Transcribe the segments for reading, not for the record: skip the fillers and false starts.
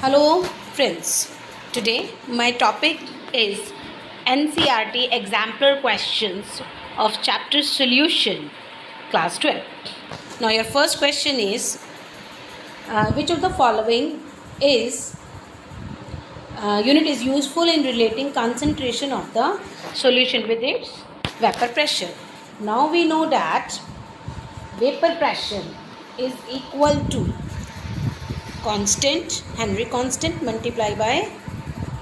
Hello friends, today my topic is NCERT exemplar questions of chapter solution class 12. Now your first question is which of the following is unit is useful in relating concentration of the solution with its vapor pressure. Now we know that vapor pressure is equal to constant, Henry constant multiplied by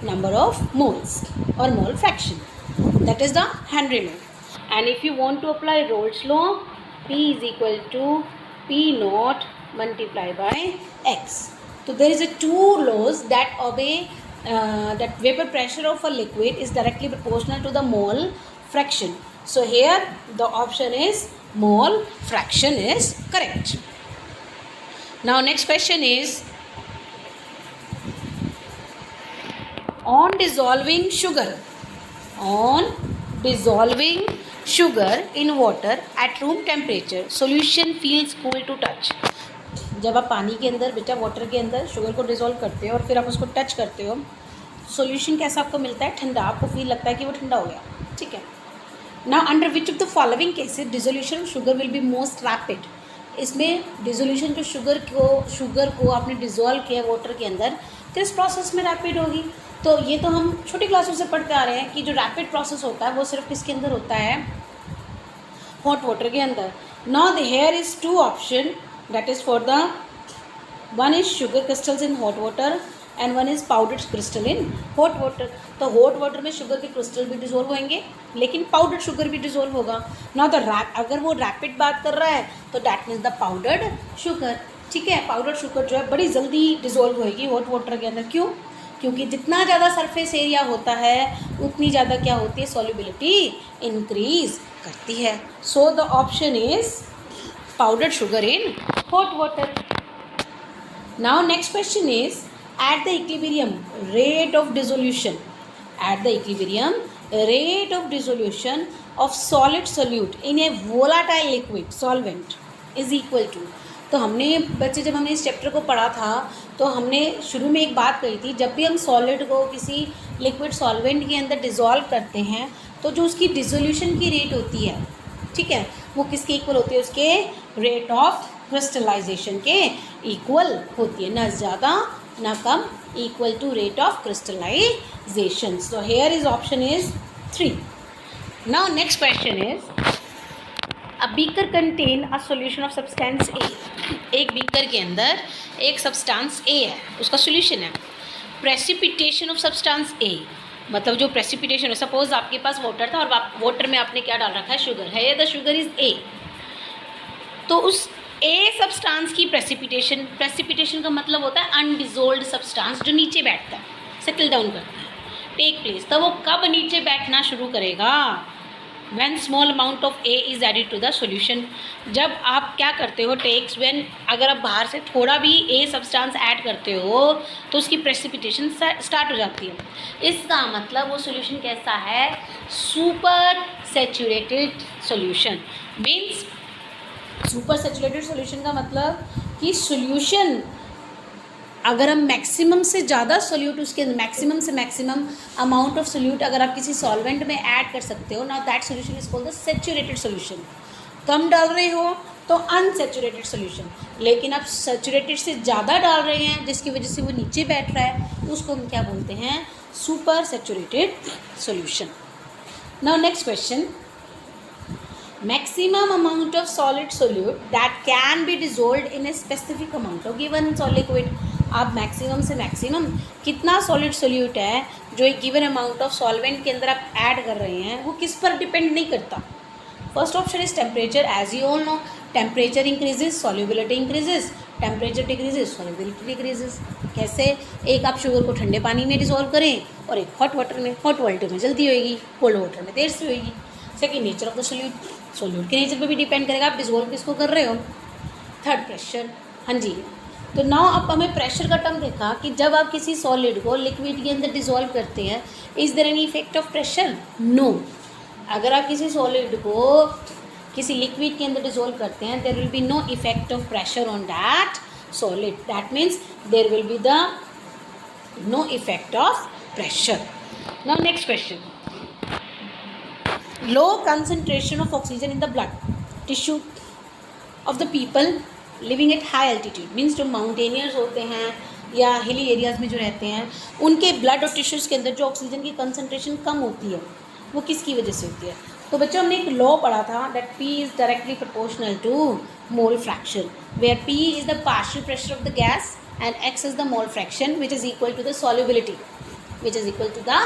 number of moles or mole fraction. That is the Henry law. And if you want to apply Rolle's law, P is equal to P naught multiplied by X. So there is a two laws that obey that vapor pressure of a liquid is directly proportional to the mole fraction. So here the option is mole fraction is correct. Now next question is, on dissolving sugar in water at room temperature solution feels cool to touch. जब आप पानी के अंदर बेटा water के अंदर sugar को dissolve करते हो और फिर आप उसको टच करते हो, सॉल्यूशन कैसा आपको मिलता है? ठंडा. आपको फील लगता है कि वो ठंडा हो गया. ठीक है. Now under which of the following cases dissolution sugar will be most rapid. इसमें डिसोल्यूशन जो शुगर को आपने डिज़ोल्व किया वाटर के अंदर तो इस प्रोसेस में रैपिड होगी. तो ये तो हम छोटी क्लासों से पढ़ते आ रहे हैं कि जो रैपिड प्रोसेस होता है वो सिर्फ किसके अंदर होता है? हॉट वाटर के अंदर. Now the here is two option, that is for the one is sugar crystals in hot water and one is powdered crystal in hot water. तो हॉट वाटर में शुगर के क्रिस्टल भी dissolve होंगे लेकिन powdered sugar भी dissolve होगा. Now the अगर वो रैपिड बात कर रहा है तो that means the powdered sugar. ठीक है. पाउडर्ड शुगर जो है बड़ी जल्दी डिज़ोल्व होएगी हॉट वाटर के अंदर. क्यों? क्योंकि जितना ज़्यादा सरफेस एरिया होता है उतनी ज़्यादा क्या होती है? सॉल्युबिलिटी इंक्रीज करती है. So the option is powdered sugar in hot water. Now next question is, at the equilibrium rate of dissolution of solid solute in a volatile liquid solvent is equal to. तो हमने बच्चे जब हमने इस chapter को पढ़ा था तो हमने शुरू में एक बात कही थी, जब भी हम सॉलिड को किसी लिक्विड सॉल्वेंट के अंदर डिज़ोल्व करते हैं तो जो उसकी डिसोल्यूशन की रेट होती है, ठीक है, वो किसके इक्वल होती है? उसके रेट ऑफ क्रिस्टलाइजेशन के इक्वल होती है. ना ज़्यादा ना कम, equal to rate of crystallization. So here is option is 3. Now next question is, a beaker contain a solution of substance A. एक बीकर के अंदर एक सब्सटेंस A है, उसका सॉल्यूशन है. प्रेसिपिटेशन ऑफ सब्सटेंस A मतलब जो प्रेसिपिटेशन है, सपोज आपके पास वाटर था और वाटर में आपने क्या डाल रखा है? शुगर है. The sugar is A. तो उस ए सब्सटेंस की प्रेसिपिटेशन का मतलब होता है अनडिजोल्व्ड सब्सटेंस जो नीचे बैठता है, सेटल डाउन करता है, टेक प्लेस. तो वो कब नीचे बैठना शुरू करेगा? When small amount of a is added to the solution. जब आप क्या करते हो? टेक्स व्हेन अगर आप बाहर से थोड़ा भी ए सब्सटेंस ऐड करते हो तो उसकी प्रेसिपिटेशन स्टार्ट हो जाती है. इसका मतलब वो सॉल्यूशन कैसा है? Super saturated solution. Means super saturated solution का मतलब कि सॉल्यूशन अगर हम मैक्सिमम से ज़्यादा सोल्यूट उसके मैक्सिमम से मैक्सिमम अमाउंट ऑफ सोल्यूट अगर आप किसी सॉल्वेंट में ऐड कर सकते हो ना, that solution is called the saturated solution. कम डाल रहे हो तो अनसैचुरेटेड सॉल्यूशन, लेकिन आप सैचुरेटेड से ज़्यादा डाल रहे हैं जिसकी वजह से वो नीचे बैठ रहा है, उसको हम क्या बोलते हैं? Super saturated solution. Now next question, maximum amount of solid solute that can be dissolved in a specific amount of given solid liquid. आप मैक्सिमम से मैक्सिमम कितना सॉलिड सोल्यूट है जो एक गिवन अमाउंट ऑफ सॉल्वेंट के अंदर आप add कर रहे हैं वो किस पर डिपेंड नहीं करता. First option is temperature. As you all know, temperature increases solubility increases, temperature decreases solubility decreases. कैसे? एक आप शुगर को ठंडे पानी में डिसॉल्व करें और एक हॉट वाटर में. हॉट वाटर में जल्दी होएगी, कोल्ड वाटर में देर से होएगी. Second, nature of the solute के नेचर पे भी डिपेंड करेगा आप डिसॉल्व किसको कर रहे हो. Third, pressure. हाँ जी. तो नाउ अब हमें प्रेशर का टर्म देखा कि जब आप किसी सॉलिड को लिक्विड के अंदर डिसॉल्व करते हैं, is there any effect of pressure? No. अगर आप किसी सॉलिड को किसी लिक्विड के अंदर डिसॉल्व करते हैं, there will be no effect of pressure on that solid. That means there will be the no effect of pressure. Now next question. Low concentration of oxygen in the blood tissue of the people living at high altitude, means जो mountaineers होते हैं या hilly areas में जो रहते हैं, उनके blood और टिश्यूज़ के अंदर जो ऑक्सीजन की कंसनट्रेशन कम होती है वो किसकी वजह से होती है? तो बच्चों हमने एक लॉ पढ़ा था that P is directly proportional to mole fraction, where P is the partial pressure of the gas and x is the mole fraction which is equal to the solubility, which is equal to the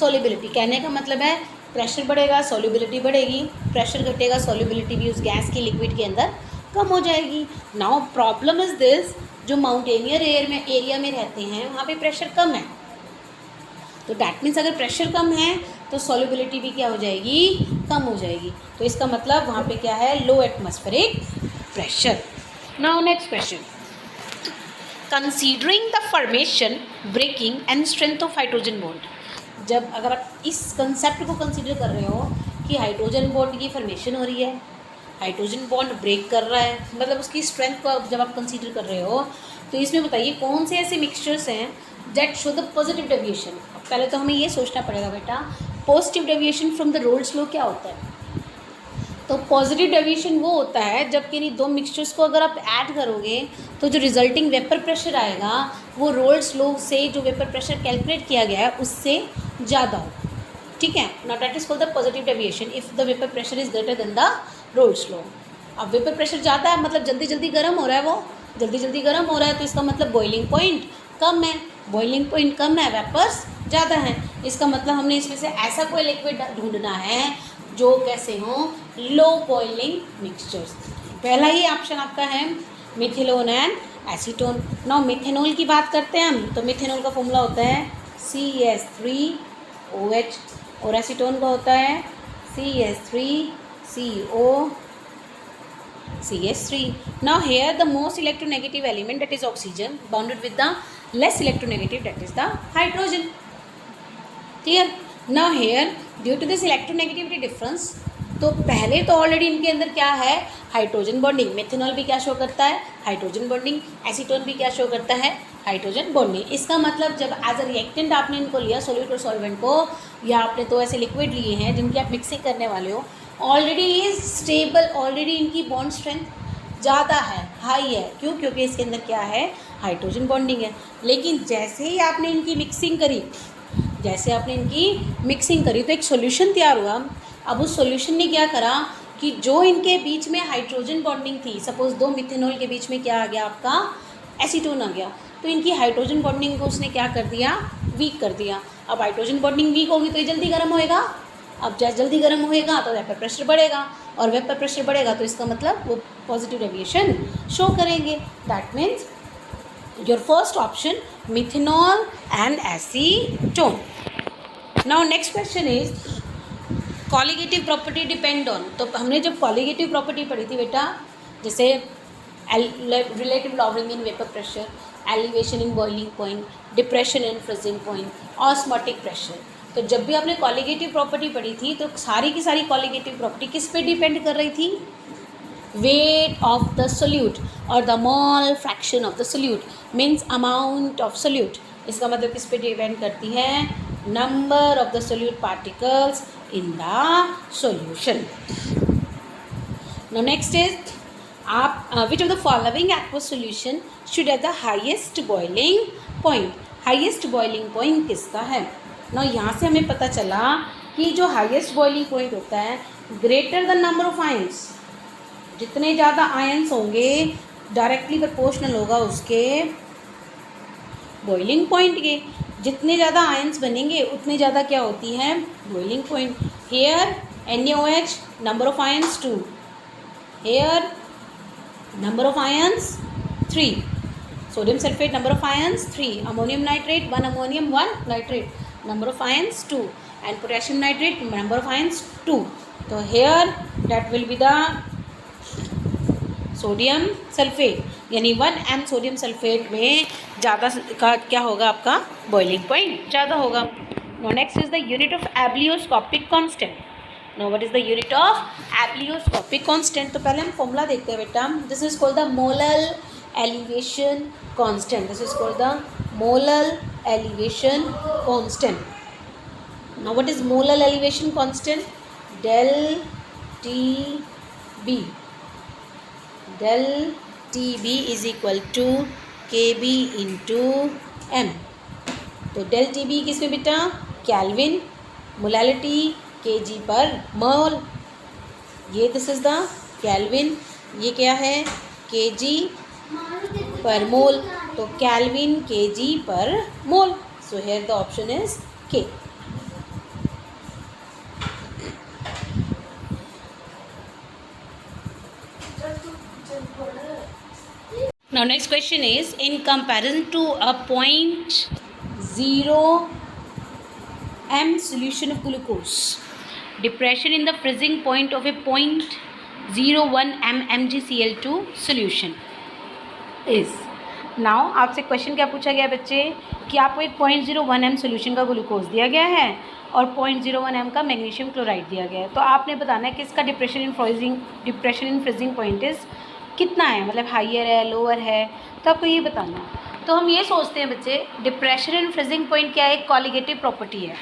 solubility. कहने का मतलब है pressure बढ़ेगा solubility बढ़ेगी, pressure घटेगा solubility भी उस gas की लिक्विड के अंदर कम हो जाएगी. नाउ प्रॉब्लम इज दिस, जो माउंटेनियर एरिया में रहते हैं वहाँ पे प्रेशर कम है, तो डैट मीन्स अगर प्रेशर कम है तो solubility भी क्या हो जाएगी, कम हो जाएगी. तो इसका मतलब वहाँ पे क्या है, low atmospheric pressure. Now next question. Considering the formation, breaking and strength of hydrogen bond. जब अगर आप इस कंसेप्ट को कंसीडर कर रहे हो कि हाइड्रोजन बॉन्ड की फॉर्मेशन हो रही है, हाइड्रोजन बॉन्ड ब्रेक कर रहा है, मतलब उसकी स्ट्रेंथ को जब आप कंसीडर कर रहे हो, तो इसमें बताइए कौन से ऐसे मिक्सचर्स हैं that show the positive deviation. पहले तो हमें ये सोचना पड़ेगा बेटा, positive deviation from the Raoult's law क्या होता है. तो पॉजिटिव डेविएशन वो होता है जब कि दो मिक्सचर्स को अगर आप ऐड करोगे तो जो रिजल्टिंग वेपर प्रेशर आएगा वो रोल्स लॉ से जो वेपर प्रेशर कैलकुलेट किया गया है उससे ज़्यादा हो. ठीक है, now that is called the positive deviation if the vapour pressure is greater than the Raoult's law. अब वेपर प्रेशर ज़्यादा है मतलब जल्दी जल्दी गर्म हो रहा है, वो जल्दी जल्दी गर्म हो रहा है, तो इसका मतलब बॉइलिंग पॉइंट कम है, बॉइलिंग पॉइंट कम है, वेपर्स ज़्यादा है. इसका मतलब हमने इसमें से ऐसा कोई लिक्विड ढूंढना है जो कैसे हों, लो बॉइलिंग मिक्सचर्स. पहला ही ऑप्शन आपका है मिथिलोन एंड एसीटोन. नाउ मिथेनॉल की बात करते हैं हम, तो मिथेनॉल का फॉर्मूला होता है CH3OH और एसीटोन का होता है CH3COCH3. Now here the most electronegative element, that is oxygen, bonded with the less electronegative, that is the hydrogen. Clear? Now here due to this electronegativity difference, तो पहले तो ऑलरेडी इनके अंदर क्या है, हाइड्रोजन बॉन्डिंग. मेथेनॉल भी क्या show करता है, हाइड्रोजन बॉन्डिंग. एसीटोन भी क्या शो करता है, हाइड्रोजन बॉन्डिंग. इसका मतलब जब एज अ रिएक्टेंट आपने इनको लिया, सोल्यूट और सॉल्वेंट को, या आपने तो ऐसे लिक्विड लिए हैं जिनकी आप मिक्सिंग करने वाले हो, ऑलरेडी इज स्टेबल, ऑलरेडी इनकी बॉन्ड स्ट्रेंथ ज़्यादा है, हाई है. क्यों? क्योंकि इसके अंदर क्या है, हाइड्रोजन बॉन्डिंग है. लेकिन जैसे ही आपने इनकी मिक्सिंग करी, तो एक सॉल्यूशन तैयार हुआ. अब उस सॉल्यूशन ने क्या करा कि जो इनके बीच में हाइड्रोजन बॉन्डिंग थी, सपोज़ दो मिथेनॉल के बीच में क्या आ गया, आपका एसीटोन आ गया, तो इनकी हाइड्रोजन बॉन्डिंग को उसने क्या कर दिया, वीक कर दिया. अब हाइड्रोजन बॉन्डिंग वीक होगी तो ये जल्दी गर्म होएगा. अब जैसे जल्दी गर्म होएगा तो वेपर प्रेशर बढ़ेगा, और वेपर प्रेशर बढ़ेगा तो इसका मतलब वो पॉजिटिव डेविएशन शो करेंगे. That means your first option methanol and acetone. Now next question is colligative property depend on. तो हमने जब कॉलिगेटिव प्रॉपर्टी पढ़ी थी बेटा, जैसे relative lowering in vapour pressure, elevation in boiling point, depression in freezing point, osmotic pressure. तो जब भी आपने कॉलिगेटिव प्रॉपर्टी पढ़ी थी तो सारी की सारी कॉलिगेटिव प्रॉपर्टी किस पे डिपेंड कर रही थी, वेट ऑफ द सोल्यूट और the mole fraction of the solute, means amount of solute. इसका मतलब किस पे डिपेंड करती है, number of the solute particles in the solution. Now next is which of the following aqueous solution should have the highest boiling point. Highest boiling point किसका है. Now यहाँ से हमें पता चला कि जो हाईएस्ट बॉइलिंग पॉइंट होता है, greater the number of ions, जितने ज़्यादा आयंस होंगे डायरेक्टली प्रोपोर्शनल होगा उसके बॉइलिंग पॉइंट के. जितने ज़्यादा आयंस बनेंगे उतने ज़्यादा क्या होती है, boiling point. Here NaOH number of ions 2, here number of ions 3, sodium sulphate number of ions 3, ammonium nitrate 1 ammonium 1 nitrate number of ions 2, and potassium nitrate number of ions 2. तो here that will be the sodium sulphate, यानी 1 m sodium sulphate में ज़्यादा का क्या होगा, आपका boiling point ज़्यादा होगा. Now next is the unit of ebullioscopic constant. Now what is the unit of ebullioscopic constant. तो पहले हम फॉर्मूला देखते हैं बेटा. This is called the molal elevation constant. This is called the molar elevation constant. Now what is molar elevation constant? Del TB. Del TB is equal to KB into M. तो del TB किसमें बेटा? Kelvin. Molality kg पर मोल. ये this is the kelvin. ये क्या है? kg पर मोल. तो केल्विन kg पर मोल. So here the option is K. Now next question is, in comparison to a 0.0 m solution of glucose, depression in the freezing point of a 0.01 m MgCl2 solution is. Now आपसे question क्या पूछा गया बच्चे कि आपको एक 0.01 m solution का glucose दिया गया है और 0.01 m का मैग्नीशियम क्लोराइड दिया गया है. तो आपने बताना है कि इसका depression in freezing point is कितना है, मतलब हाइयर है, लोअर है. तो आपको ये बताना है. तो हम ये सोचते हैं बच्चे, डिप्रेशन इन फ्रीजिंग पॉइंट क्या है? एक कॉलिगेटिव प्रॉपर्टी है.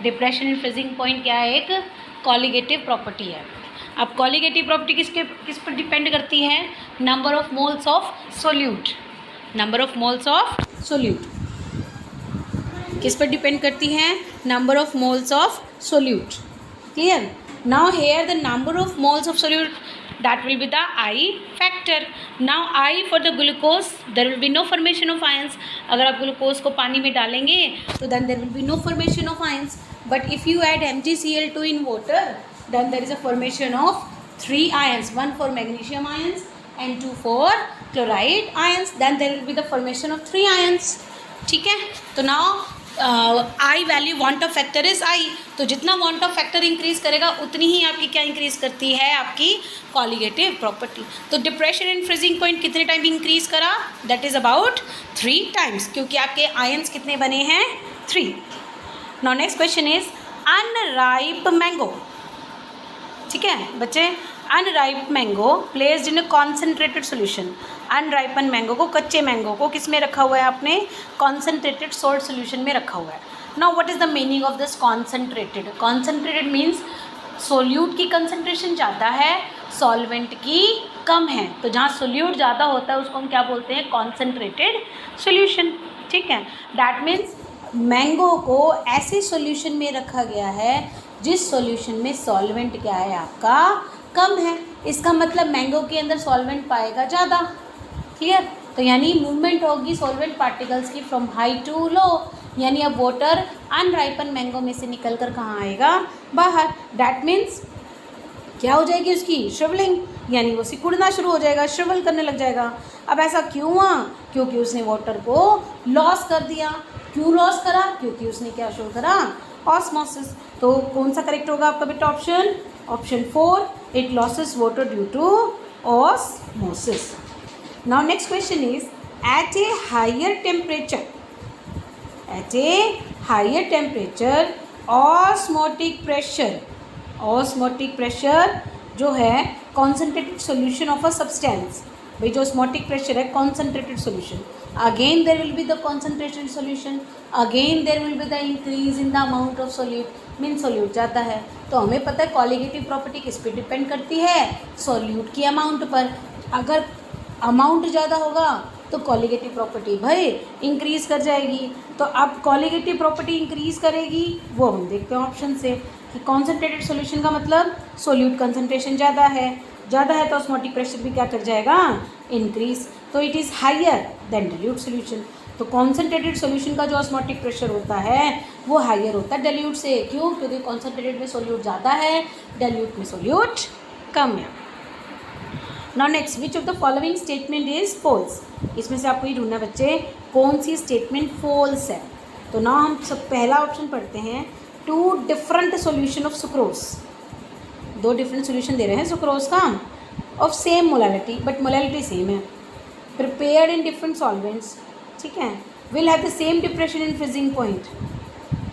डिप्रेशन इन फ्रीजिंग पॉइंट क्या है? एक कॉलिगेटिव प्रॉपर्टी है. अब कॉलिगेटिव प्रॉपर्टी किस पर डिपेंड करती है? Number of moles of solute. Number of moles of solute किस पर डिपेंड करती है? Number of moles of solute. Clear? Now here the number of moles of solute, that will be the I factor. Now I for the glucose, there will be no formation of ions. अगर आप glucose को पानी में डालेंगे तो then there will be no formation of ions. But if you add MgCl2 in water, then there is a formation of 3 ions, 1 for magnesium ions and 2 for chloride ions. Then there will be the formation of 3 ions. ठीक है? तो now I value want Hoff factor is I. तो जितना want Hoff factor increase करेगा उतनी ही आपकी क्या increase करती है? आपकी कॉलिगेटिव प्रॉपर्टी. तो डिप्रेशन इन फ्रीजिंग पॉइंट कितने टाइम इंक्रीज करा? दैट इज अबाउट 3 टाइम्स, क्योंकि आपके आयंस कितने बने हैं? 3. Now next question is unripe mango. ठीक है बच्चे, unripe mango placed in a concentrated solution. अनराइपन mango को, कच्चे मैंगो को किस में रखा हुआ है आपने? कॉन्सेंट्रेटेड सॉल्ट सोल्यूशन में रखा हुआ है. Now what is the meaning of this concentrated? Concentrated means solute की कंसंट्रेशन ज़्यादा है, सॉल्वेंट की कम है. तो जहाँ सोल्यूट ज़्यादा होता है उसको हम क्या बोलते हैं? Concentrated solution. ठीक है? दैट मीन्स मैंगो को ऐसे सोल्यूशन में रखा गया है जिस सोल्यूशन में सॉल्वेंट क्या है आपका? कम है. इसका मतलब मैंगो के अंदर सॉल्वेंट पाएगा ज़्यादा. क्लियर? तो यानी मूवमेंट होगी सॉल्वेंट पार्टिकल्स की फ्रॉम हाई टू लो. यानी अब वाटर अनराइपन मैंगो में से निकल कर कहाँ आएगा? बाहर. दैट मीन्स क्या हो जाएगी उसकी? श्रिवलिंग. यानी वो सिकुड़ना शुरू हो जाएगा, श्रिवल करने लग जाएगा. अब ऐसा क्यों हुआ? क्योंकि उसने वाटर को लॉस कर दिया. क्यों लॉस करा? क्योंकि उसने क्या शो करा? ऑस्मोसिस. तो कौन सा करेक्ट होगा आपका बेटा? Option 4. It losses water due to osmosis. Now next question is, at a higher temperature osmotic pressure जो है concentrated solution of a substance. भाई जो ऑस्मोटिक प्रेशर है concentrated solution, again there will be the concentrated solution, again there will be the increase in the amount of solute. Mean solute जाता है. तो हमें पता है कॉलिगेटिव प्रॉपर्टी किस पे डिपेंड करती है? सोल्यूट की अमाउंट पर. अगर अमाउंट ज़्यादा होगा तो कॉलिगेटिव प्रॉपर्टी भाई इंक्रीज़ कर जाएगी. तो अब कॉलिगेटिव प्रॉपर्टी इंक्रीज़ करेगी वो हम देखते हैं ऑप्शन से कि कॉन्सेंट्रेटेड सोल्यूशन का मतलब सोल्यूट कंसंट्रेशन ज़्यादा है तो ऑस्मोटिक प्रेशर भी क्या कर जाएगा? इंक्रीज. तो it is higher than dilute solution. तो कॉन्सेंट्रेटेड सोल्यूशन का जो ऑस्मोटिक प्रेशर होता है वो हायर होता है डाइल्यूट से. क्यों? क्योंकि कॉन्सेंट्रेटेड में सोल्यूट ज़्यादा है, डाइल्यूट में सोल्यूट कम है. Now next, which of the following statement is false? इसमें से आपको ये ढूंढना बच्चे कौन सी स्टेटमेंट फॉल्स है. तो ना हम सब पहला ऑप्शन पढ़ते हैं. 2 different solution of sucrose. 2 different solution दे रहे हैं सुक्रोज का of same molality, but molality same है, प्रिपेयर्ड इन डिफरेंट सॉल्वेंट्स. ठीक है? Will have the same depression in freezing point.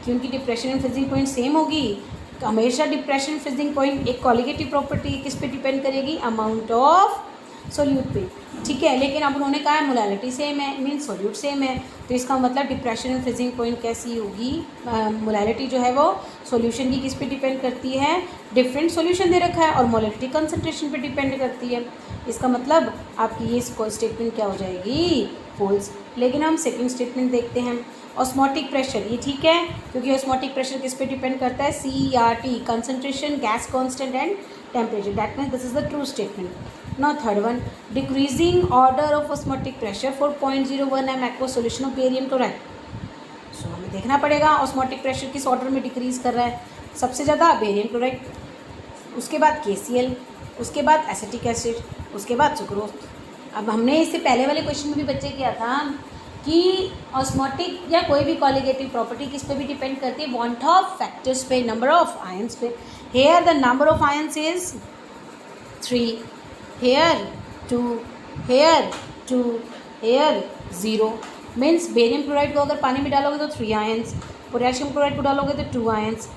क्योंकि depression in freezing point same होगी तो हमेशा डिप्रेशन फ्रीजिंग पॉइंट एक कॉलिगेटिव प्रॉपर्टी किस पे डिपेंड करेगी? अमाउंट ऑफ सोल्यूट पे. ठीक है, लेकिन अब उन्होंने कहा है मोलैलिटी सेम है, मीन सॉल्यूट सेम है, तो इसका मतलब डिप्रेशन एंड फ्रीजिंग पॉइंट कैसी होगी, मोलैलिटी जो है वो सॉल्यूशन की किस पे डिपेंड करती है, डिफरेंट सॉल्यूशन दे रखा है, और मोलैलिटी कंसंट्रेशन पे डिपेंड करती है। इसका मतलब आपकी ये स्टेटमेंट क्या हो जाएगी, फॉल्स। लेकिन हम सेकंड स्टेटमेंट देखते हैं, ऑस्मोटिक प्रेशर, ये ठीक है क्योंकि ऑस्मोटिक प्रेशर किस पे डिपेंड करता है, CERT, concentration, gas constant and temperature, that means this is the true statement. Now third one, decreasing order of osmotic pressure for 0.01 m aqua solution of barium chloride. So हमें देखना पड़ेगा osmotic pressure किस order में decrease कर रहा है, सबसे ज़्यादा बेरियम क्लोराइड, उसके बाद KCl, उसके बाद एसिटिक एसिड, उसके बाद सुक्रोज। अब हमने इससे पहले वाले क्वेश्चन में भी बच्चे किया था कि ऑस्मोटिक या कोई भी कॉलिगेटिव प्रॉपर्टी किस पे भी डिपेंड करती है, वांट ऑफ फैक्टर्स पे, नंबर ऑफ आयंस पे। Here the number of ions is 3, here 2, here 2, here 0, means barium chloride को अगर पानी में डालोगे तो 3 आयंस, पोटेशियम क्लोराइड को डालोगे तो 2 आयंस,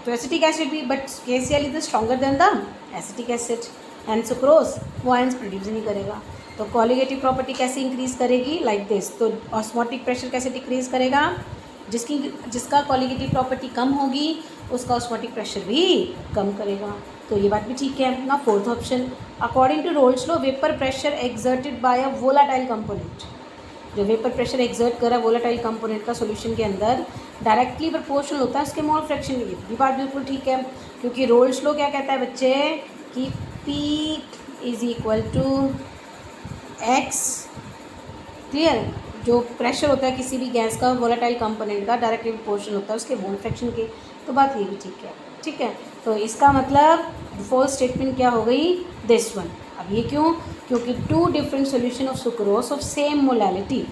तो एसिटिक एसिड भी, but KCl is stronger than the acetic acid and sucrose, वो आयंस प्रोड्यूस नहीं करेगा। तो कॉलिगेटिव प्रॉपर्टी कैसे इंक्रीज करेगी, लाइक दिस। तो ऑस्मोटिक प्रेशर कैसे डिक्रीज करेगा, जिसका कॉलिगेटिव प्रॉपर्टी कम होगी उसका ऑस्मोटिक प्रेशर भी कम करेगा। तो ये बात भी ठीक है ना। Fourth option, according to Raoult's law vapour pressure exerted by a volatile component, जो वेपर प्रेशर एक्सर्ट कर रहा है वोलाटाइल कंपोनेंट का सॉल्यूशन के अंदर, डायरेक्टली प्रोपोर्शनल होता है उसके मोल फ्रैक्शन के लिए। ये बात बिल्कुल ठीक है क्योंकि रोल्स लॉ क्या कहता है बच्चे कि P is equal to X, clear, जो प्रेशर होता है किसी भी गैस का वोलाटाइल कंपोनेंट का डायरेक्टली प्रोपोर्शनल होता है उसके मोल फ्रैक्शन के। तो बात ये भी ठीक है, ठीक है। तो इसका मतलब फोर्थ स्टेटमेंट क्या हो गई, दिस वन। अब ये क्यों, क्योंकि 2 different solution of sucrose of same molality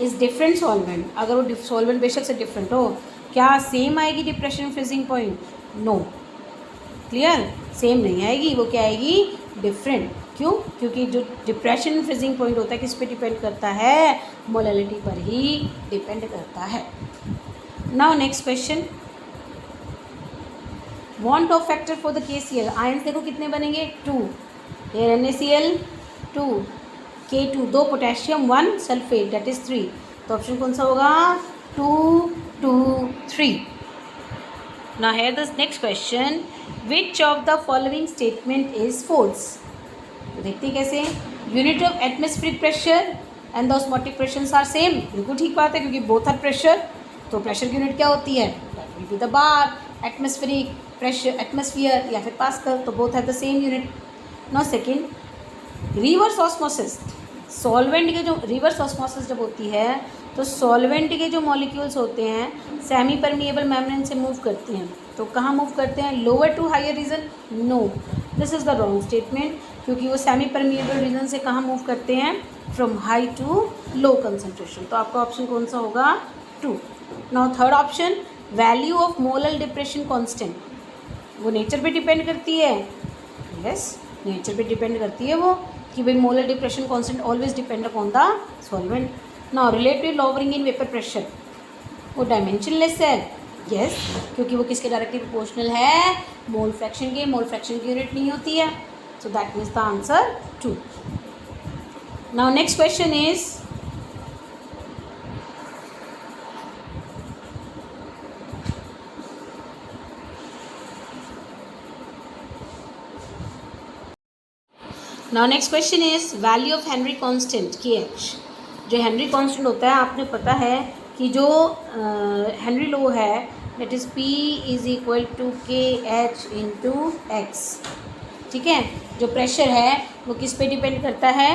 is different solvent, अगर वो सॉल्वेंट बेशक से डिफरेंट हो, क्या सेम आएगी depression freezing point, no, clear, same नहीं आएगी, वो क्या आएगी, डिफरेंट। क्यों, क्योंकि जो डिप्रेशन फ्रीजिंग पॉइंट होता है किस पे डिपेंड करता है, मोलैलिटी पर ही डिपेंड करता है। Now next question, van't Hoff factor for the KCl, ions देखो कितने बनेंगे, 2, here NaCl 2, K2 2, potassium 1, sulphate that is 3, तो ऑप्शन कौन सा होगा, 2, 2, 3। Now here the next question, which of the following statement is false? तो देखते हैं कैसे, unit of atmospheric pressure and the osmotic pressures are same, बिल्कुल ठीक बात है क्योंकि बोथ आर प्रेशर, तो प्रेशर की यूनिट क्या होती है, that will be the bar, atmospheric pressure atmosphere या फिर पास्कल, तो both have the same unit. Now second, reverse osmosis, solvent के जो रिवर्स ऑस्मोसिस जब होती है तो सॉल्वेंट के जो मॉलिक्यूल्स होते हैं सेमी परमिएबल मेम्ब्रेन से मूव करते हैं, तो कहाँ मूव करते हैं, lower to higher region, no, this is the wrong statement, क्योंकि वो सेमी परमिएबल रीजन से कहाँ मूव करते हैं, from high to low concentration, तो आपका ऑप्शन कौन सा होगा, 2। Now third option, value of molar depression constant, वो नेचर पे डिपेंड करती है, यस, नेचर पे डिपेंड करती है वो, कि भाई molar depression constant always depend upon the solvent. Now relative lowering in vapour pressure, वो डायमेंशनलेस है, यस, क्योंकि वो किसके डायरेक्टली प्रोपोर्शनल है, मोल फ्रैक्शन के, मोल फ्रैक्शन की यूनिट नहीं होती है, so that means the answer 2। Now next question is, now next question is value of Henry constant KH। जो हेनरी कांस्टेंट होता है, आपने पता है कि जो हेनरी लॉ है that is P is equal to KH into X, ठीक है। जो प्रेशर है वो किस पे डिपेंड करता है,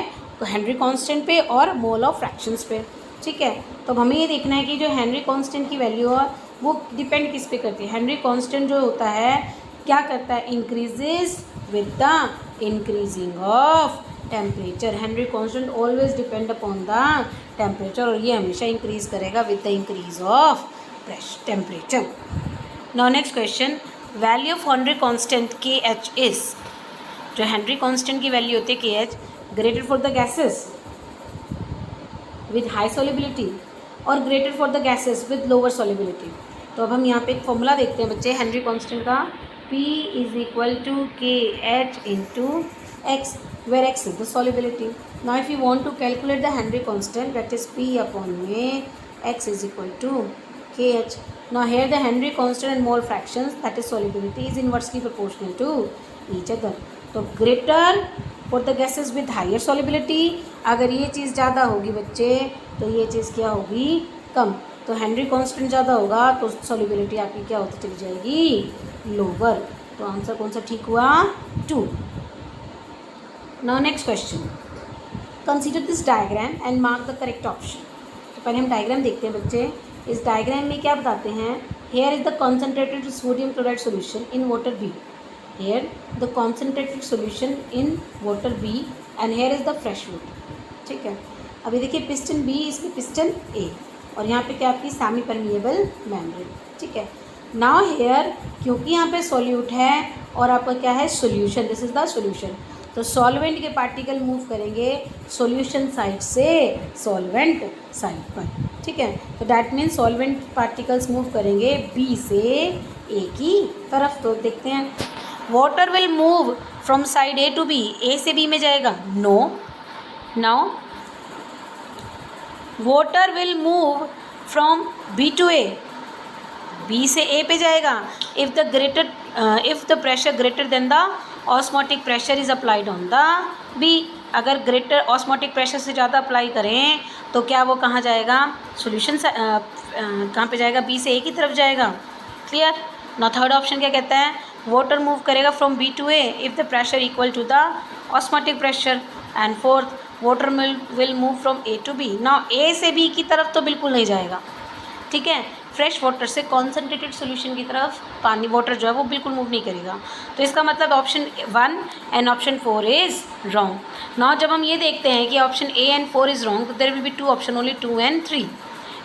हेनरी कांस्टेंट पे और मोल ऑफ फ्रैक्शंस पे, ठीक है। तो हमें ये देखना है कि जो हेनरी कांस्टेंट की वैल्यू है वो डिपेंड किस पे करती है, हेनरी कांस्टेंट जो होता है क्या करता है, increases with the increasing of temperature, Henry constant always depend upon the temperature, और ये हमेशा इंक्रीज करेगा with the increase of temperature. Now next question, value of Henry constant KH is, जो हेनरी कांस्टेंट की वैल्यू होती है KH, greater for the gases with high solubility और greater for the gases with lower solubility. तो अब हम यहाँ पे एक फॉर्मूला देखते हैं बच्चे हेनरी कांस्टेंट का, P is equal to KH into x, where x is the solubility. Now if you want to calculate the Henry constant, that is P upon A, x is equal to KH. Now here the Henry constant and mole fractions, that is solubility, is inversely proportional to each other. तो greater for the gases with higher solubility, अगर ये चीज़ ज़्यादा होगी बच्चे तो ये चीज़ क्या होगी, कम. तो हेनरी कांस्टेंट ज़्यादा होगा तो सॉल्युबिलिटी आपकी क्या होती चली जाएगी, लोअर. तो आंसर कौन सा ठीक हुआ, 2. Now next question, consider this diagram and mark the correct option. तो पहले हम डायग्राम देखते हैं बच्चे. इस डायग्राम में क्या बताते हैं, here is the concentrated sodium chloride solution in water B. Here the concentrated solution in water B and here is the fresh water. ठीक है. अभी देखिए पिस्टन बी, इसमें पिस्टन ए, और यहाँ पे क्या आपकी सेमी परमिएबल मेम्ब्रेन. ठीक है. नाउ हेयर क्योंकि यहाँ पे सॉल्यूट है और आपका क्या है solution, this is the solution. तो सॉल्वेंट के पार्टिकल मूव करेंगे सॉल्यूशन साइड से सॉल्वेंट साइड पर. ठीक है. तो that means solvent particles move करेंगे बी से ए की तरफ. तो देखते हैं, water will move from side A to B. A से बी में जाएगा, no. Now water will move from B to A. B से ए पे जाएगा. If the pressure greater then the osmotic pressure is applied on the B. अगर greater osmotic pressure से ज़्यादा apply करें तो क्या वो कहाँ जाएगा, सॉल्यूशन कहाँ पे जाएगा, बी से ए की तरफ जाएगा. क्लियर. ना थर्ड ऑप्शन क्या कहता है, वाटर मूव करेगा from B to A if the pressure equal to the osmotic pressure. And fourth, water will move from A to B. Now A से बी की तरफ तो बिल्कुल नहीं जाएगा. ठीक है. फ्रेश वाटर से कॉन्सेंट्रेटेड सॉल्यूशन की तरफ पानी वाटर जो है वो बिल्कुल मूव नहीं करेगा. तो इसका मतलब option 1 and option 4 is wrong. Now जब हम ये देखते हैं कि option A and 4 is wrong, तो there will be 2 option, only 2 and 3.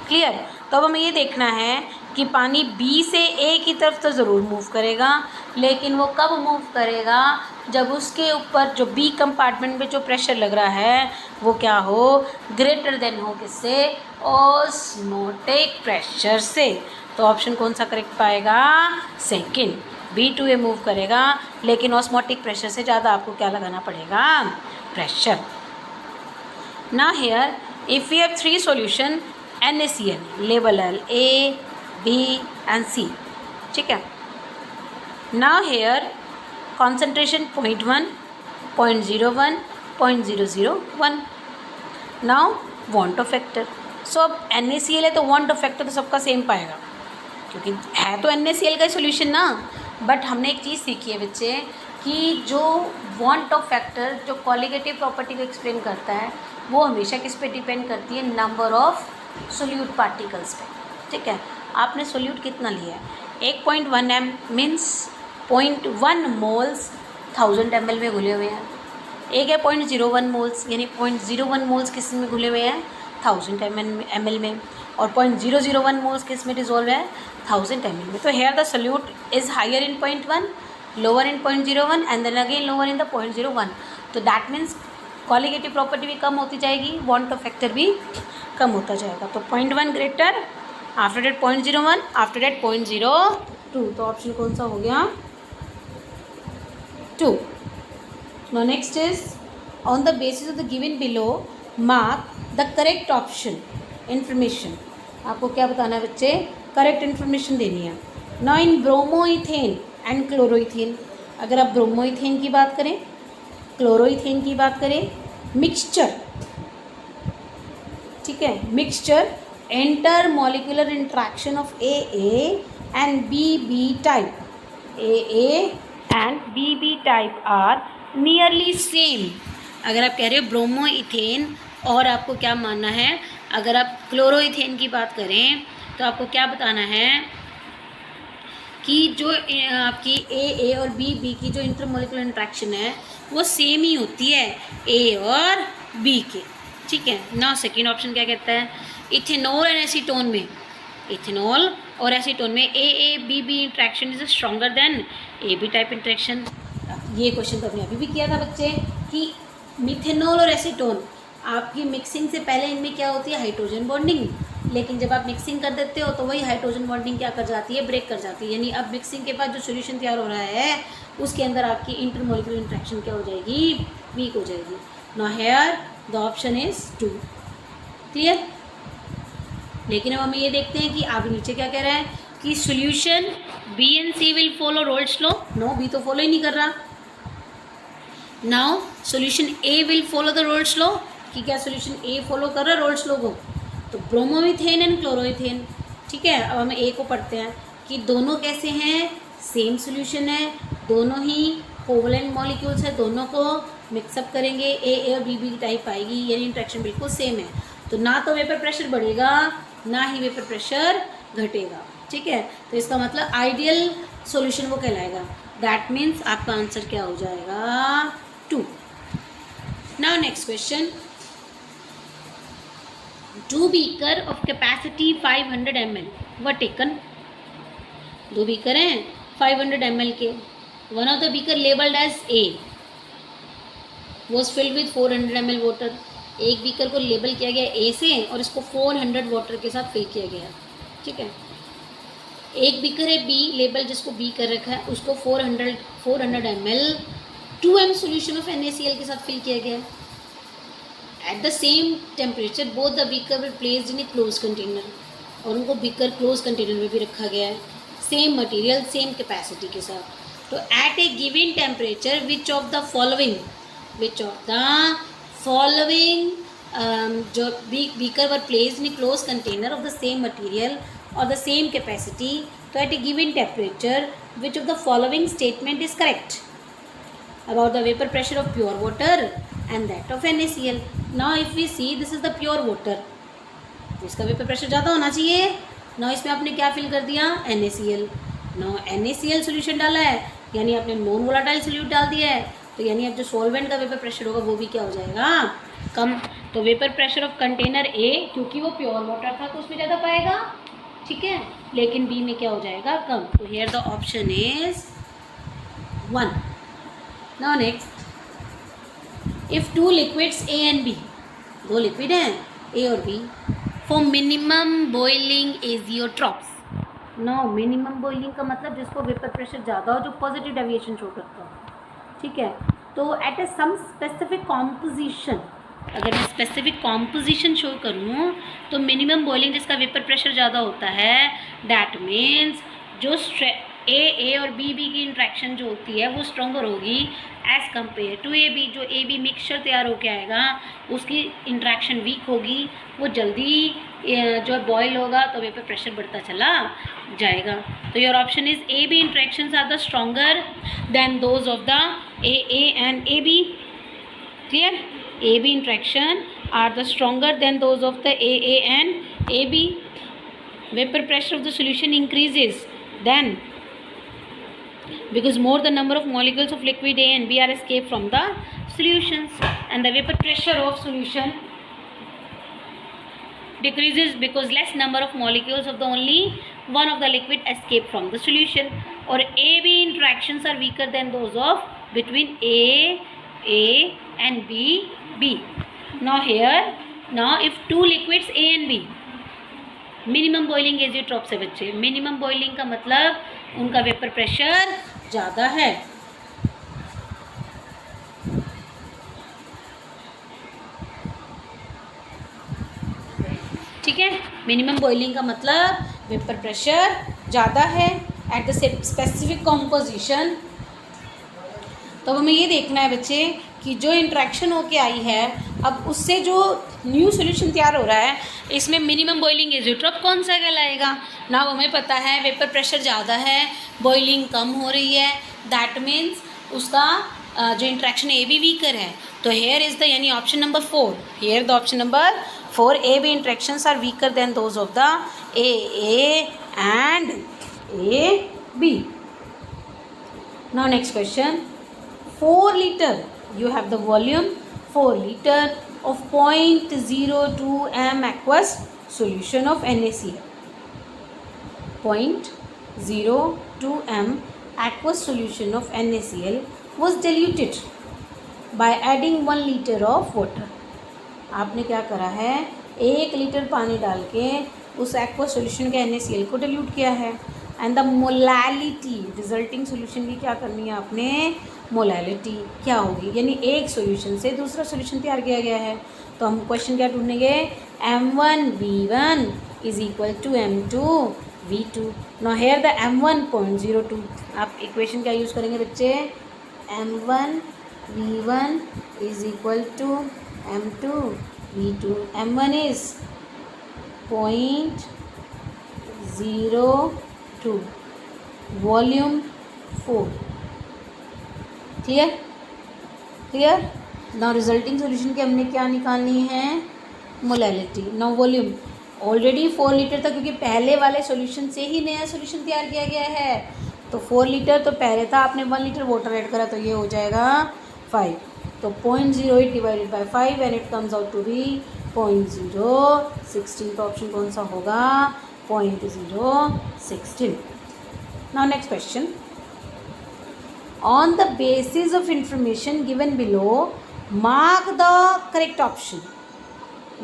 Clear. तो अब हमें ये देखना है कि पानी बी से ए की तरफ तो ज़रूर मूव करेगा, लेकिन वो कब मूव करेगा, जब उसके ऊपर जो बी कंपार्टमेंट में जो प्रेशर लग रहा है वो क्या हो, ग्रेटर देन हो किससे, ऑस्मोटिक प्रेशर से. तो ऑप्शन कौन सा करेक्ट पाएगा, second. B to A move करेगा लेकिन ऑस्मोटिक प्रेशर से ज़्यादा आपको क्या लगाना पड़ेगा, प्रेशर. ना here if we have 3 solution NaCl, label L, A, B and C. ठीक है. Now here concentration 0.1, 0.01, 0.001. Now want of factor. So अब NaCl है तो want of factor तो सबका सेम पाएगा, क्योंकि है तो NaCl का ही सोल्यूशन ना. बट हमने एक चीज़ सीखी है बच्चे कि जो want of factor जो कॉलिगेटिव प्रॉपर्टी को एक्सप्लेन करता है वो हमेशा किस पे डिपेंड करती है, नंबर ऑफ सोल्यूट पार्टिकल्स पे. ठीक है. आपने सोल्यूट कितना लिया है, 1.1 m मीन्स 0.1 मोल्स 1000 ml में घुले हुए हैं. एक है 0.01 मोल्स, यानी 0.01 मोल्स किस में घुले हुए हैं, 1000 ml में. और 0.001 मोल्स किस में डिजोल्व है, 1000 ml में. तो here the solute is higher in 0.1, lower in 0.01 and then again lower in the 0.01. तो दैट मीन्स कॉलिगेटिव प्रॉपर्टी भी कम होती जाएगी, वांट ऑफ फैक्टर भी कम होता जाएगा. तो 0.1 greater, after that 0.01, after that 0.02. तो ऑप्शन कौन सा हो गया, 2. Now next is on the basis of the given below mark the correct option. Information आपको क्या बताना है बच्चे, करेक्ट इन्फॉर्मेशन देनी है. Now in bromoethane and chloroethane, अगर आप ब्रोमोइथेन की बात करें, क्लोरोइथेन की बात करें, मिक्सचर. ठीक है. Mixture enter molecular interaction of AA and BB type. AA and BB type are nearly same. अगर आप कह रहे हो ब्रोमोइथेन और आपको क्या मानना है, अगर आप क्लोरोइथेन की बात करें तो आपको क्या बताना है कि जो आपकी AA और BB की जो इंटरमोलिकुलर इंट्रैक्शन है वो सेम ही होती है A और B के. ठीक है. ना सेकेंड ऑप्शन क्या कहता है, इथेनॉल एंड एसीटोन में, इथेनॉल और एसीटोन में AA-BB interaction is stronger than AB type interaction. ये क्वेश्चन तो हमने अभी भी किया था बच्चे कि मिथेनॉल और एसीटोन, आपकी मिक्सिंग से पहले इनमें क्या होती है, हाइड्रोजन बॉन्डिंग, लेकिन जब आप मिक्सिंग कर देते हो तो वही हाइड्रोजन बॉन्डिंग क्या कर जाती है, ब्रेक कर जाती है। यानी अब मिक्सिंग के बाद जो सोल्यूशन तैयार हो रहा है उसके अंदर आपकी इंटरमोलिकुलर इंट्रैक्शन क्या हो जाएगी, वीक हो जाएगी। Now here the option is 2। Clear. लेकिन अब हम ये देखते हैं कि आगे नीचे क्या कह रहा है कि solution B and C will follow Raoult's law. No, B तो फॉलो ही नहीं कर रहा। Now solution A will follow the Raoult's law, कि क्या सोल्यूशन ए फॉलो कर रहा है रोल्स लॉ को, तो ब्रोमोमीथेन एंड क्लोरोइथेन। ठीक है, अब हम ए को पढ़ते हैं कि दोनों कैसे हैं, सेम सोल्यूशन है, दोनों ही कोवलेंट मॉलिक्यूल्स है, दोनों को मिक्सअप करेंगे, ए और बी की टाइप आएगी, यानी इंट्रैक्शन बिल्कुल सेम है। तो ना तो वेपर प्रेशर बढ़ेगा ना ही वेपर प्रेशर घटेगा। ठीक है, तो इसका मतलब आइडियल सॉल्यूशन वो कहलाएगा। दैट मीन्स आपका आंसर क्या हो जाएगा, 2। Now next question, 2 beaker of capacity 500 ml were taken. 2 beaker हैं 500 ml के। One of the beaker labelled as A was filled with 400 ml water. एक बीकर को लेबल किया गया ए से और इसको 400 वाटर के साथ फिल किया गया। ठीक है, एक बीकर है बी लेबल जिसको बी कर रखा है, उसको 400 ml 2m solution of NaCl के साथ फिल किया गया। At the same temperature both the beaker were placed in a close container, और उनको बीकर क्लोज कंटेनर में भी रखा गया है, सेम मटेरियल सेम कैपेसिटी के साथ। तो at a given temperature which of the following जो beaker were placed in a close container of the same material और द सेम कैपेसिटी, तो at a given temperature which of the following statement is correct about the vapor pressure of pure water and that of NaCl. Now if we see this is the pure water, तो इसका vapour pressure ज़्यादा होना चाहिए। ना इसमें आपने क्या fill कर दिया, NaCl। ना NaCl सोल्यूशन डाला है, यानी आपने नॉन वोलाटाइल सोल्यूट डाल दिया है, तो यानी अब जो सॉल्वेंट का वेपर प्रेशर होगा वो भी क्या हो जाएगा, कम। तो vapour pressure of container A, क्योंकि वो प्योर वाटर था तो उसमें ज़्यादा पाएगा। ठीक है, लेकिन बी में क्या हो जाएगा, कम। तो here the option is 1। Now next, if 2 liquids A and B, 2 liquid हैं A और B, for minimum boiling azeotrophs। Now minimum boiling का मतलब जिसको वेपर प्रेशर ज़्यादा हो, जो पॉजिटिव डेविएशन शो करता हो। ठीक है, तो at A some specific composition, अगर मैं स्पेसिफिक कॉम्पोजिशन शो करूँ तो मिनिमम बॉइलिंग जिसका वेपर प्रेशर ज़्यादा होता है, डैट मीन्स जो ए और बी की इंट्रैक्शन जो होती है वो स्ट्रॉन्गर होगी as compare to A B. जो ए बी मिक्सचर तैयार होकर आएगा उसकी इंट्रैक्शन वीक होगी, वो जल्दी जो बॉयल होगा तो वेपर प्रेशर बढ़ता चला जाएगा। तो your option is A B interactions are the stronger than those of the A and A B. Clear, A B interaction are the stronger than those of the A and A B. Vapour pressure of the solution increases then because more the number of molecules of liquid A and B are escaped from the solutions, and the vapor pressure of solution decreases because less number of molecules of the only one of the liquid escape from the solution, or AB interactions are weaker than those of between A and B. Now here, now if 2 liquids A and B, minimum boiling azeotropes है बच्चे। Minimum boiling का मतलब उनका vapour pressure ज़्यादा है। ठीक है, minimum boiling का मतलब वेपर प्रेशर ज़्यादा है एट द स्पेसिफिक कॉम्पोजिशन। तो हमें ये देखना है बच्चे कि जो इंट्रैक्शन होके आई है अब उससे जो न्यू सॉल्यूशन तैयार हो रहा है इसमें मिनिमम बॉइलिंग एजियोट्रॉप कौन सा कहलाएगा। ना हमें पता है वेपर प्रेशर ज़्यादा है, बॉइलिंग कम हो रही है, दैट मीन्स उसका जो इंट्रैक्शन ए बी वीकर है। तो हेयर इज़ द यानी option number 4, here the option number 4 A B interactions are weaker than those of the A and A B. Now next question, 4 liter, you have the volume 4 liter of 0.02 m aqueous solution of NaCl. 0.02 m aqueous solution of NaCl was diluted by adding 1 liter of water. आपने क्या करा है, 1 litre पानी डाल के उस aqua solution के NaCl को डिल्यूट किया है and the molality resulting solution की क्या करनी है आपने, मोलैलिटी क्या होगी, यानी एक सॉल्यूशन से दूसरा सॉल्यूशन तैयार किया गया है। तो हम क्वेश्चन क्या ढूंढेंगे, M1V1 is equal to M2V2। Now here the M1 0.02, आप इक्वेशन क्या यूज़ करेंगे बच्चे, M1V1 is equal to M2V2। M1 is 0.02, volume 4। Clear clear. Now resulting solution की हमने क्या निकालनी है, molality. Now volume already 4 litre था, क्योंकि पहले वाले सॉल्यूशन से ही नया सॉल्यूशन तैयार किया गया है। तो 4 लीटर तो पहले था, आपने 1 लीटर वाटर ऐड करा, तो ये हो जाएगा 5। तो 0.08 divided by 5 and it comes out to be 0.016। तो ऑप्शन कौन सा होगा, 0.016। Now next question, on the basis of information given below mark the correct option.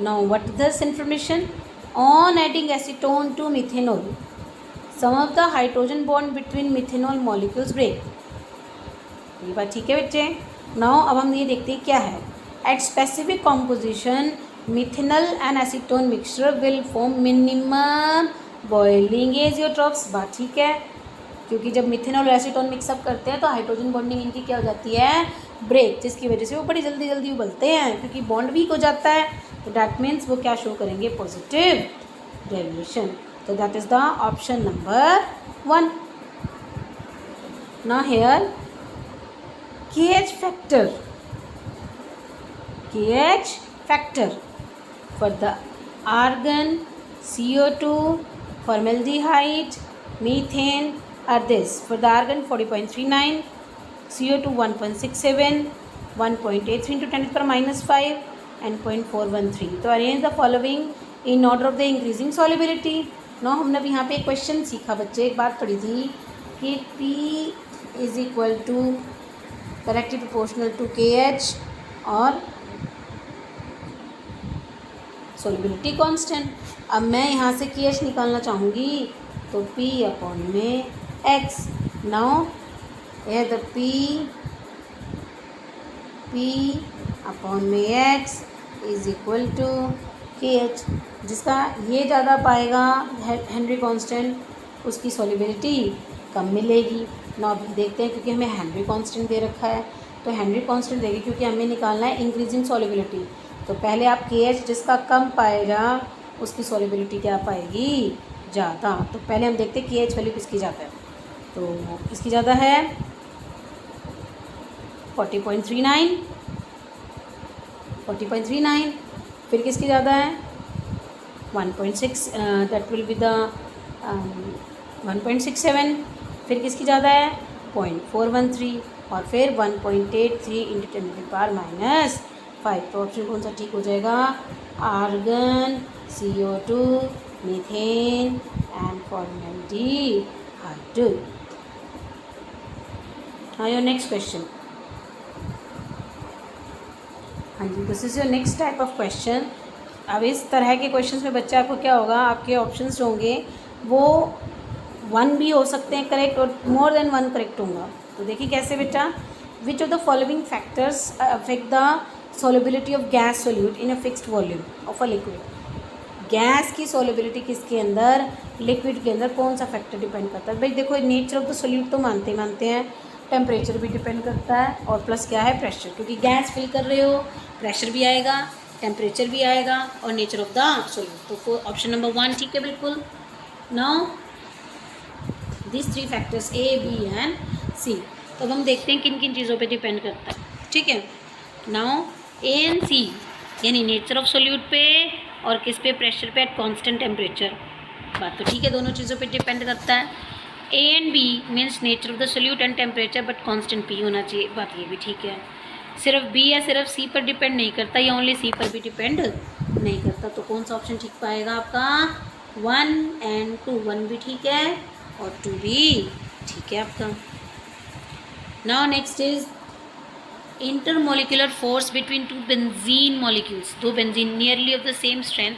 Now what is this information, on adding acetone to methanol some of the hydrogen bond between methanol molecules break। ये बात ठीक है बच्चे। Now अब हम ये देखते हैं क्या है, at specific composition methanol and acetone mixture will form minimum boiling azeotrophs। बात ठीक है, क्योंकि जब मिथेनॉल और एसीटोन मिक्सअप करते हैं तो हाइड्रोजन बॉन्डिंग इनकी क्या हो जाती है, ब्रेक, जिसकी वजह से वो बड़ी जल्दी जल्दी उबलते हैं, क्योंकि बॉन्ड वीक हो जाता है। तो दैट मीन्स वो क्या शो करेंगे, पॉजिटिव डेविएशन। तो that is the option number 1। Now here KH factor for the argon, CO2, formaldehyde, methane are this. For the argon 40.39, CO2 1.67, 1.83 into 10 to the power -5 and 0.413। तो arrange the following in order of the increasing solubility. No हमने अब यहाँ पे एक question सीखा बच्चे, एक बात पढ़ी थी कि P is equal to directly proportional to KH और सॉल्युबिलिटी कांस्टेंट। अब मैं यहाँ से KH निकालना चाहूँगी तो P अपॉन में X। नाउ यह द P अपॉन में X is equal to KH, जिसका ये ज़्यादा पाएगा हेनरी कांस्टेंट, उसकी सॉल्युबिलिटी कम मिलेगी। नाउ अभी देखते हैं, क्योंकि हमें हेनरी कांस्टेंट दे रखा है तो हेनरी कांस्टेंट देगी, क्योंकि हमें निकालना है इंक्रीजिंग सॉल्युबिलिटी। तो पहले आप KH जिसका कम पाएगा उसकी सॉल्युबिलिटी क्या पाएगी, ज़्यादा। तो पहले हम देखते हैं KH वैल्यू किसकी ज़्यादा है। तो इसकी ज़्यादा है 40.39, फिर किसकी ज़्यादा है 1.6, दैट विल बी द 1.67, फिर किसकी ज़्यादा है 0.413 और फिर 1.83 इंटू 10 की पावर -5। तो ऑप्शन कौन सा ठीक हो जाएगा, argon, CO2, methane and formaldehyde. हाँ योर नेक्स्ट क्वेश्चन। हाँ जी, this is your next type of question. अब इस तरह के क्वेश्चंस में बच्चा आपको क्या होगा, आपके ऑप्शंस होंगे वो 1 भी हो सकते हैं करेक्ट और मोर देन 1 करेक्ट होगा। तो देखिए कैसे बेटा, विच of the following factors affect the solubility of gas solute in a fixed volume of a liquid। Gas की solubility किसके अंदर, लिक्विड के अंदर कौन सा फैक्टर डिपेंड करता है। भाई देखो नेचर ऑफ द सोल्यूट तो मानते हैं, टेम्परेचर भी डिपेंड करता है और प्लस क्या है प्रेशर, क्योंकि गैस फिल कर रहे हो प्रेशर भी आएगा, टेम्परेचर भी आएगा और नेचर ऑफ द सोल्यूट। तो ऑप्शन नंबर 1 ठीक है बिल्कुल। Now this 3 factors A, B and C। तो अब हम देखते हैं किन किन चीज़ों पे डिपेंड करता है, ठीक है। नाउ A एंड C यानी नेचर ऑफ सोल्यूट पे और किस पे, प्रेशर पे एट कांस्टेंट टेम्परेचर। बात तो ठीक है, दोनों चीज़ों पे डिपेंड करता है। A and B means nature of the solute and temperature but constant P होना चाहिए, बात ये भी ठीक है। सिर्फ B या सिर्फ C पर डिपेंड नहीं करता, या ओनली C पर भी डिपेंड नहीं करता। तो कौन सा ऑप्शन ठीक पाएगा आपका, 1 एंड 2। 1 भी ठीक है और 2 भी ठीक है आपका। Now next is intermolecular force between two benzene molecules, दो benzene nearly of the same strength,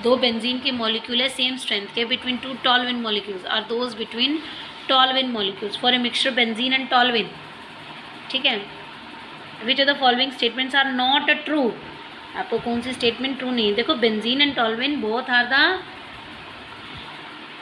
दो बेंजीन के मॉलिक्यूल है सेम स्ट्रेंथ के, between two toluene molecules are those between toluene molecules for a mixture benzene and toluene, ठीक है। Which of the following statements are not a true, आपको कौन सी statement true नहीं है। देखो benzene and toluene both are the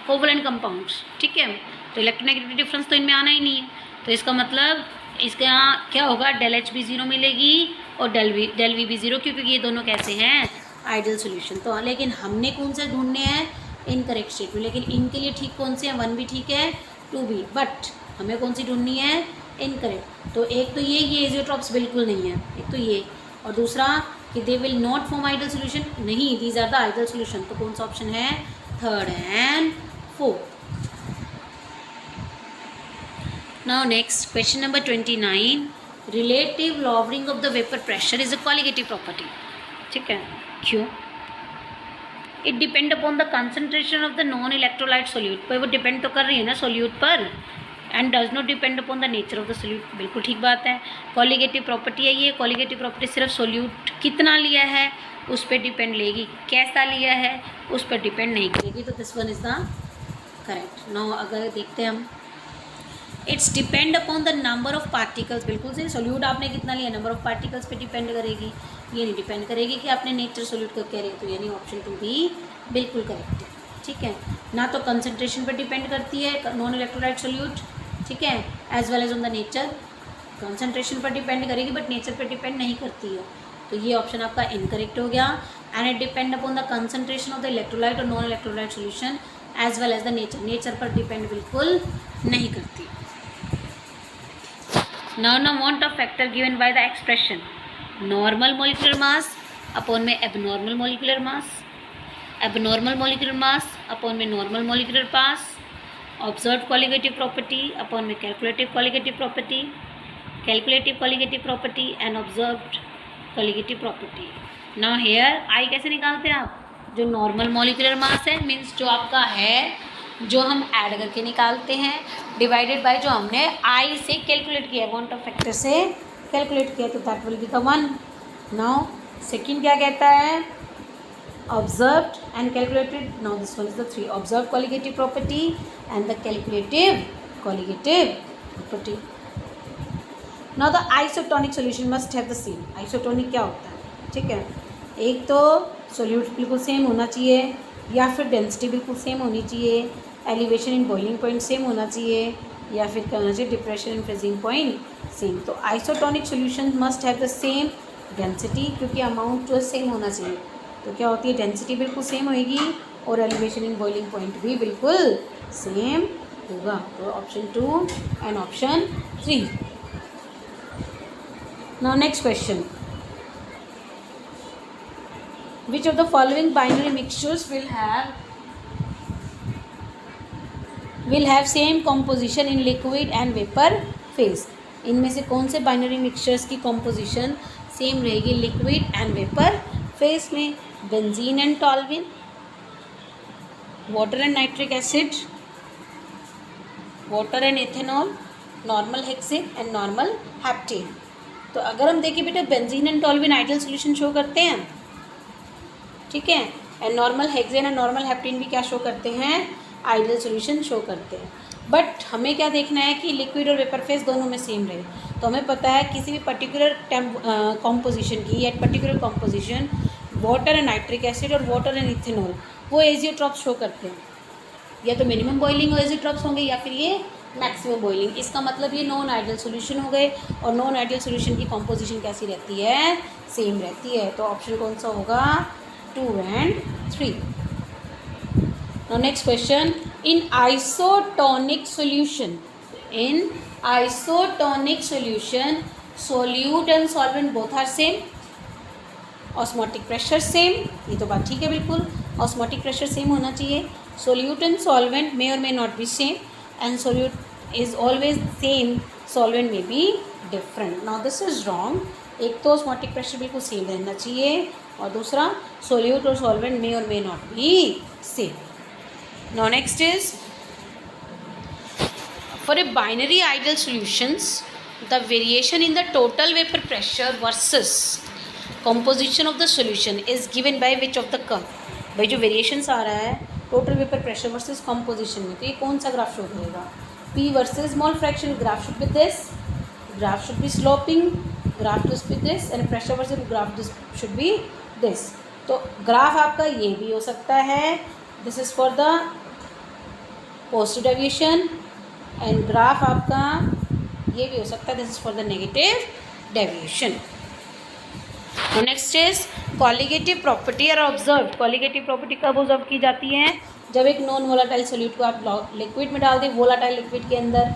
covalent compounds, ठीक है, तो इलेक्ट्रोनेगेटिव डिफरेंस तो इनमें आना ही नहीं है, तो इसका मतलब इसके यहाँ क्या होगा, डेल एच भी ज़ीरो मिलेगी और डेल वी भी ज़ीरो, क्योंकि ये दोनों कैसे हैं, आइडियल सोल्यूशन। तो लेकिन हमने कौन से ढूंढने हैं, इनकरेक्ट स्टेटमेंट, लेकिन इनके लिए ठीक कौन से हैं, 1 भी ठीक है 2 भी, बट हमें कौन सी ढूंढनी है, इनकरेक्ट। तो एक तो ये एजियोट्रॉप्स बिल्कुल नहीं है, एक तो ये, और दूसरा कि they will not form ideal solution, नहीं, these are the ideal solution, तो कौन सा ऑप्शन है, 3rd and 4th। Now next question number 29, relative lowering of the vapour pressure is a colligative property, ठीक है, क्यों, it depend upon the concentration of the non electrolyte solute, पर वो depend तो कर रही है ना सोल्यूट पर, and does not depend upon the nature of the solute, बिल्कुल ठीक बात है। कॉलिगेटिव प्रॉपर्टी है ये, कॉलिगेटिव प्रॉपर्टी सिर्फ सोल्यूट कितना लिया है उस पर डिपेंड लेगी, कैसा लिया है उस पर डिपेंड नहीं करेगी, तो this one is the correct. Now अगर देखते हैं हम, it's depend upon the number of particles, बिल्कुल सही, सोल्यूट आपने कितना लिया, नंबर ऑफ पार्टिकल्स पे डिपेंड करेगी, ये नहीं डिपेंड करेगी कि आपने नेचर सोल्यूट का कह रहे, तो यानी ऑप्शन 2 भी बिल्कुल करेक्ट है, ठीक है। ना तो कंसंट्रेशन पर डिपेंड करती है नॉन इलेक्ट्रोलाइट सोल्यूट, ठीक है, as well as on the nature, concentration पर डिपेंड करेगी बट नेचर पर डिपेंड नहीं करती है, तो ये ऑप्शन आपका इनकरेक्ट हो गया। And it depend upon the concentration of the electrolyte और non electrolyte solution as well as the nature, nature पर डिपेंड बिल्कुल नहीं करती। Now want of factor given by the expression normal molecular mass upon में abnormal molecular mass, abnormal molecular mass upon में normal molecular mass, observed colligative property upon में calculative colligative property, calculative colligative property and observed colligative property. Now here I कैसे निकालते हैं आप, जो normal molecular mass है means जो आपका है, जो हम ऐड करके निकालते हैं, डिवाइडेड बाय जो हमने आई से कैलकुलेट किया है, वांट ऑफ फैक्टर से कैलकुलेट किया, तो that will become 1। Now second क्या कहता है, observed and calculated, now this one is the 3, observe colligative property and the calculative colligative property. Now the isotonic solution must have the same, isotonic क्या होता है, ठीक है, एक तो सोल्यूट बिल्कुल सेम होना चाहिए, या फिर डेंसिटी बिल्कुल सेम होनी चाहिए, elevation in boiling point same होना चाहिए, या फिर क्या होना चाहिए, depression in freezing point same. तो isotonic solution must have the same density, क्योंकि अमाउंट जो सेम होना चाहिए, तो क्या होती है, डेंसिटी बिल्कुल सेम होएगी और एलिवेशन इन बॉइलिंग पॉइंट भी बिल्कुल सेम होगा, तो option 2 and option 3। Now next question, which of the following binary mixtures will have same composition in liquid and vapor phase, इनमें से कौन से बाइनरी मिक्सचर्स की कॉम्पोजिशन सेम रहेगी लिक्विड एंड वेपर फेज में, benzene and toluene, water and nitric acid, water and ethanol, normal hexane and normal heptane. तो अगर हम देखें बेटा, benzene and toluene ideal solution show करते हैं, ठीक है, and normal hexane and normal heptane भी क्या शो करते हैं, आइडियल सोल्यूशन शो करते हैं। बट हमें क्या देखना है कि लिक्विड और वेपर फेज दोनों में सेम रहे, तो हमें पता है किसी भी पर्टिकुलर कॉम्पोजिशन की या particular composition water and nitric acid और वाटर एंड इथेनॉल वो एजियोट्रॉप्स शो करते हैं, या तो मिनिमम बॉइलिंग एजियोट्रॉप्स होंगे या फिर ये मैक्सिमम बॉइलिंग। इसका मतलब ये नॉन आइडियल सोल्यूशन हो गए, और नॉन आइडियल सोल्यूशन की कॉम्पोजिशन कैसी रहती है, सेम रहती है, तो ऑप्शन कौन सा होगा, 2 and 3. Now next question, in isotonic solution, solute and solvent both are same, osmotic pressure same, ये तो बात ठीक है बिल्कुल, osmotic pressure same होना चाहिए, solute and solvent may or may not be same, and solute is always same, solvent may be different. Now this is wrong, एक तो osmotic pressure बिल्कुल सेम रहना चाहिए, और दूसरा सोल्यूट और सॉल्वेंट मे और may not be same. Now next is for a binary ideal solutions the variation in the total vapour pressure versus composition of the solution is given by which of the curve. भाई जो variations आ रहा है total vapour pressure versus composition में, तो ये कौन सा ग्राफ शो करेगा? P versus mole fraction, graph should be this, graph should be sloping, graph this be this, and pressure versus graph this should be this. तो graph आपका ये भी हो सकता है, this is for the positive deviation, and graph आपका ये भी हो सकता है, this is for the negative deviation. Next is colligative property are observe. Colligative property कब ऑब्जर्व की जाती है? जब एक नॉन वोलाटाइल सोल्यूट को आप लिक्विड में डाल दें, वोलाटाइल लिक्विड के अंदर,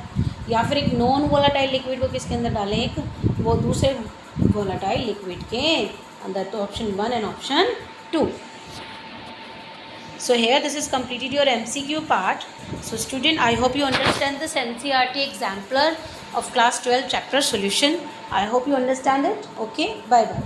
या फिर एक नॉन वोलाटाइल लिक्विड को किसके अंदर डालें? एक वो दूसरे वोलाटाइल लिक्विड के अंदर. तो option 1 and option 2. So here this is completed your MCQ part. So student, I hope you understand this NCERT exemplar of class 12 chapter solution. I hope you understand it. Okay, bye bye.